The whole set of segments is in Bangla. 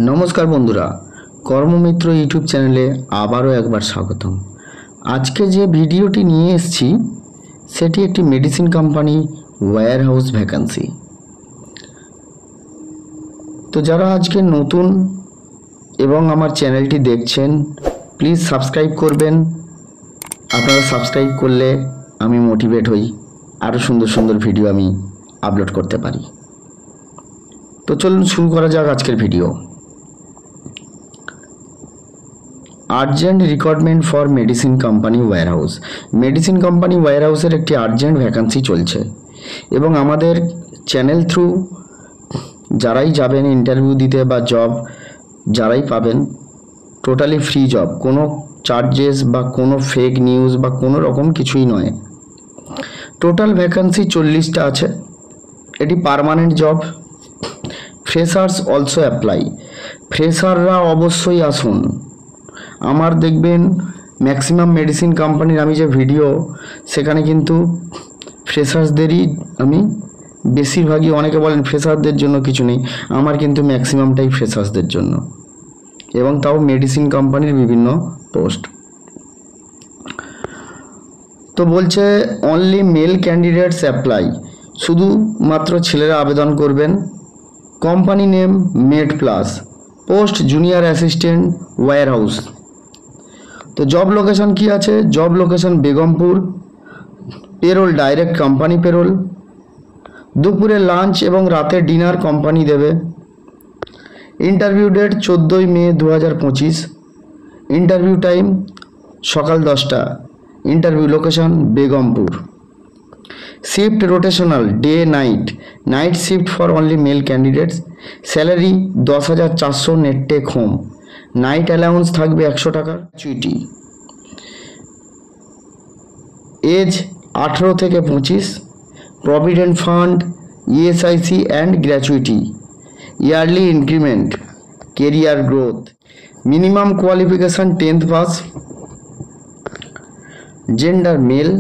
नमस्कार बंधुरा कर्ममित्र यूट्यूब चैनेले आबारो एक बार स्वागतम। आज के जे भिडियोटी निये एसेछि सेटी एकटी medicine company ware house vacancy. तो जारा आज के नतून एवं आमार चैनलटी देखछेन प्लिज सबस्क्राइब करबेन। आपनारा सबस्क्राइब करले आमी मोटिवेट हई आरो सुंदर सुंदर भिडियो आमी आपलोड करते पारी। तो चलुन शुरू करा जाक आजकेर video. Urgent recruitment for medicine company warehouse. Medicine company वेयर हाउसेर एकटी आर्जेंट भैकेंसि चलछे एबं आमादेर चैनल थ्रू जाराई जाबेन इंटरव्यू दिते बा जब जाराई पाबेन टोटाली फ्री जब, कोनो चार्जेस बा कोनो फेक निউজ बा कोनो रकम किछुई नय। टोटाल भैकेंसि 40टा आछे। एटी permanent job. Freshers also apply. फ्रेशाररा अवश्यई आसुन। आमार देखबेन मैक्सिमाम मेडिसिन कोम्पानिर आमी जे भिडियो सेखाने किन्तु फ्रेशार्सदेरই आमी बेशिरभागই অনেকে বলেন ফ্রেশারদের জন্য কিছু নেই, আমার কিন্তু ম্যাক্সিমামটাই ফ্রেশার্সদের জন্য এবং তাও মেডিসিন কোম্পানির বিভিন্ন পোস্ট। তো বলছে অনলি মেল ক্যান্ডিডেটস অ্যাপ্লাই, শুধুমাত্র ছেলেরা আবেদন করবেন। Company name Med Plus, post junior assistant warehouse. तो जब लोकेशन की आछे, job location Begampur. Payroll direct company payroll. दुपुरे लांच एवं राते डिनार कोम्पानी देवे। Interview date 14 May 2025। Interview time सकाल 10टा। Interview location Begampur. Shift rotational day night, night shift for only male candidates. Salary 10,400 net take home. Night allowance থাকবে 100 টাকা। গ্র্যাচুইটি এজ 18 থেকে 25। Provident fund, ESIC and gratuity. Yearly increment, career growth. Minimum qualification 10th pass. Gender male.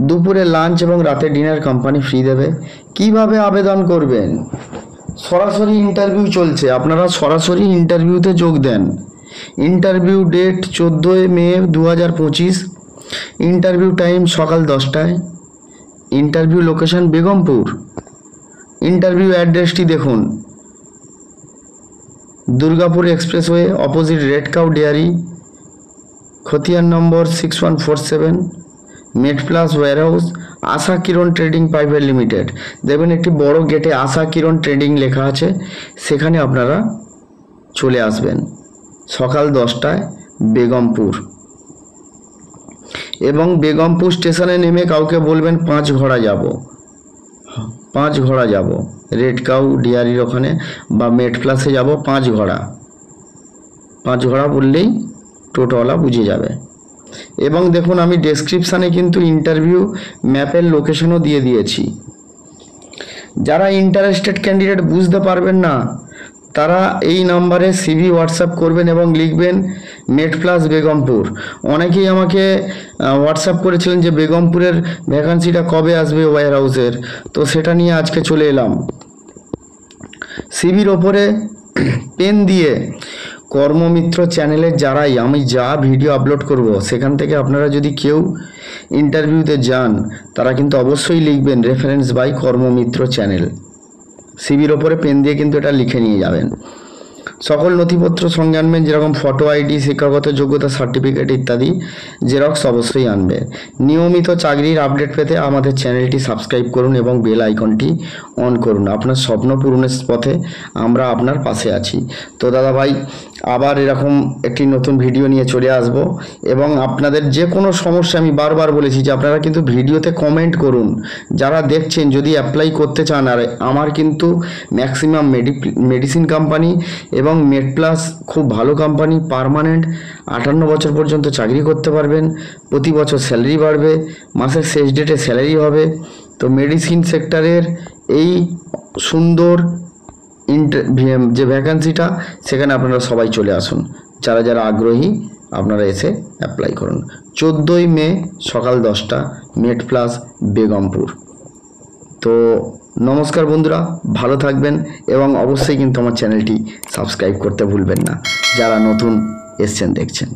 দুপুরে লাঞ্চ এবং রাতে ডিনার কোম্পানি ফ্রি দেবে। কিভাবে আবেদন করবেন? সরাসরি ইন্টারভিউ চলছে, আপনারা সরাসরি ইন্টারভিউতে যোগ দেন। Interview date 14 May 2025। Interview time সকাল 10টায়। Interview location Begampur. ইন্টারভিউ অ্যাড্রেসটি দেখুন, Durgapur expressway opposite red cow dairy, খতিয়ান number 6147, Med Plus warehouse, Asha Kiran trading private limited. देखें एक बड़ो गेटे आशा किरण ट्रेडिंग लेखा आछे, सेखाने आपनारा चले आसबेन सकाल 10टाय बेगमपुर। एवं बेगमपुर स्टेशने नेमे काउके बोलबेन 5 घोड़ा जाबो, 5 घोड़ा जाबो रेड काउ डियारिर ओखाने बा मेड प्लासे जाबो 5 घोड़ा। 5 घोड़ा बोललेई টোটোওয়ালা বুঝে যাবে। এবং দেখুন আমি ডেসক্রিপশানে কিন্তু ইন্টারভিউ ম্যাপের লোকেশনও দিয়ে দিয়েছি। যারা ইন্টারেস্টেড ক্যান্ডিডেট বুঝতে পারবেন না তারা এই নম্বরে সিভি হোয়াটসঅ্যাপ করবেন এবং লিখবেন মেড প্লাস বেগমপুর। অনেকেই আমাকে হোয়াটসঅ্যাপ করেছিলেন যে বেগমপুরের ভ্যাকান্সিটা কবে আসবে ওয়্যার হাউসের, তো সেটা নিয়ে আজকে চলে এলাম। সিভির ওপরে পেন দিয়ে কর্মমিত্র চ্যানেলে যারাই আমি যা ভিডিও আপলোড করব সেখান থেকে আপনারা যদি কেউ ইন্টারভিউতে যান তারা কিন্তু অবশ্যই লিখবেন রেফারেন্স বাই কর্মমিত্র চ্যানেল। সিভির ওপরে পেন দিয়ে কিন্তু এটা লিখে নিয়ে যাবেন। সকল নথিপত্র সঙ্গে আনবেন, যেরকম ফটো আইডি, শিক্ষাগত যোগ্যতা সার্টিফিকেট ইত্যাদি জেরক্স অবশ্যই আনবে। নিয়মিত চাকরির আপডেট পেতে আমাদের চ্যানেলটি সাবস্ক্রাইব করুন এবং বেল আইকনটি অন করুন। আপনার স্বপ্ন পূরণের পথে আমরা আপনার পাশে আছি। তো দাদা ভাই আবার এরকম একটি নতুন ভিডিও নিয়ে চলে আসব এবং আপনাদের যে কোনো সমস্যা, আমি বারবার বলেছি যে আপনারা কিন্তু ভিডিওতে কমেন্ট করুন। যারা দেখছেন যদি অ্যাপ্লাই করতে চান, আর আমার কিন্তু ম্যাক্সিমাম মেডিসিন কোম্পানি এবং মেড প্লাস খুব ভালো কোম্পানি, পার্মানেন্ট 58 বছর পর্যন্ত চাকরি করতে পারবেন, প্রতি বছর স্যালারি বাড়বে, মাসের শেষ ডেটে স্যালারি হবে। তো মেডিসিন সেক্টরের এই সুন্দর যে ভ্যাকেন্সিটা সেখানে আপনারা সবাই চলে আসুন। যারা যারা আগ্রহী আপনারা এসে অ্যাপ্লাই করুন। 14 মে সকাল 10টা, মেড প্লাস বেগমপুর। তো নমস্কার বন্ধুরা, ভালো থাকবেন এবং অবশ্যই কিন্তু আমার চ্যানেলটি সাবস্ক্রাইব করতে ভুলবেন না যারা নতুন এসছেন দেখছেন।